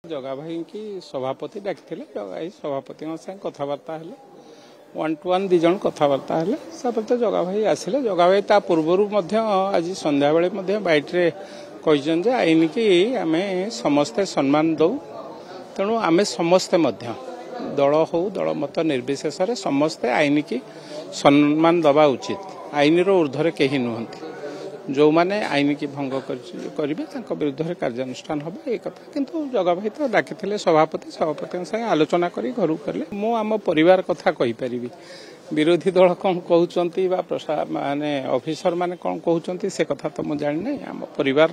जगा भाई की सभापति डाकते जगाई सभापति कथबार्ता है 1-to-1 दी जन कथबार्ता है तो जगा भाई आसिले जगा भाई ता पूर्वर आज संध्या बेले बैठे कहते आईन की आम समस्ते सम्मान दौ तेणु आम समस्ते दल हो दल मत निर्विशेष समस्ते आईन की सम्मान दबा उचित आईन ऊर्ध्वे कहीं नुहति जो माने आईन की भंग करेंगे विरुद्ध कार्यानुष्ठान हम ये कथा किंतु जगा भाई तो डाकी सभापति संगे आलोचना कर घर कले मु आम परिवार कथा कहीपरि विरोधी दल कौन कहते माने ऑफिसर माने कौन कहते से कथा तो मुझे जानी ना आम परिवार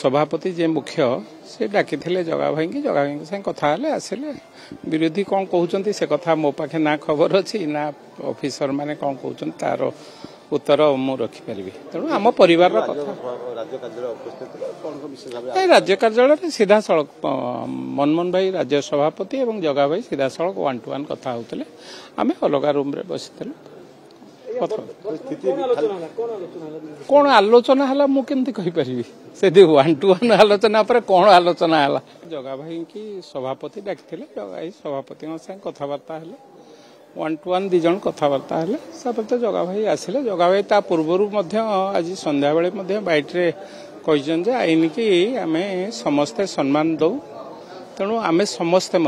सभापति जे मुख्य से डाकी जगा भाई संगे कथा आसिले विरोधी कौन कहते से कथा मो पाखे ना खबर अच्छी ना ऑफिसर माने कौन कहते तार उत्तर मु रखिपारि तेणु आम परिवार राज्य कार्यालय सीधा सड़क मनमोहन भाई राज्य सभापति और जगा भाई सीधा सड़क 1-to-1 कथा होते आम अलग रूम रे बसी कौन आलोचना है मुझे कहीपरि से 1-to-1 आलोचना पर कौन आलोचना है जगा भाई की सभापति डाकते जगाई सभापति कथबार्ता है 1-to-1 दी जन कथबार्ता है तो जगा भाई आसिले जगा भाई ता पूर्वर आज संध्या बेले बैठे कहते आईन की आम समस्ते सम्मान दौ तेणु आम समस्ते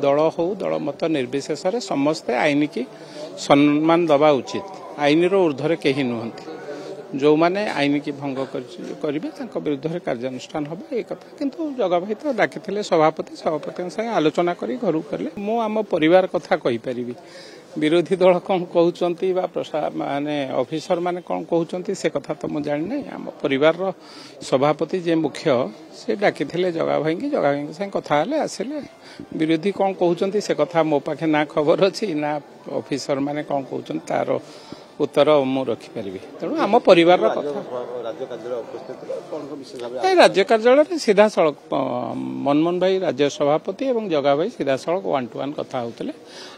दल हो दल मत निर्विशेष समस्ते आईन की सम्मान दबा उचित आईन ऊर्ध्वे कहीं नुहति जो माने आईन की भंग करेंगे विरुद्ध कार्यानुष्ठान हम ये कथा किंतु जगा भाई तो डाकी सभापति संगे आलोचना कर घर कले मु आम परिवार कथा कहीपरि विरोधी दल कौन कहते माने ऑफिसर माने कौन कहते से कथा तो मुझे जानी ना आम परिवार सभापति जे मुख्य से डाकी जगा भाई संगे कथा आसिले विरोधी कौन कहते से कथा मो पाखे ना खबर अच्छी ना ऑफिसर माने कौन कहते तार उत्तर मु रखिपारि तेणु आम परिवार राज्य कार्यालय सीधा सड़क मनमोहन भाई राज्य सभापति और जगा भाई सीधा सड़क 1-to-1 कथा होते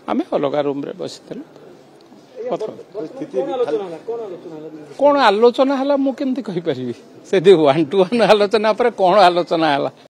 आम अलग रूम रे बसी कौन आलोचना है मुझे कहीपरि से 1-to-1 आलोचना पर कौन आलोचना है।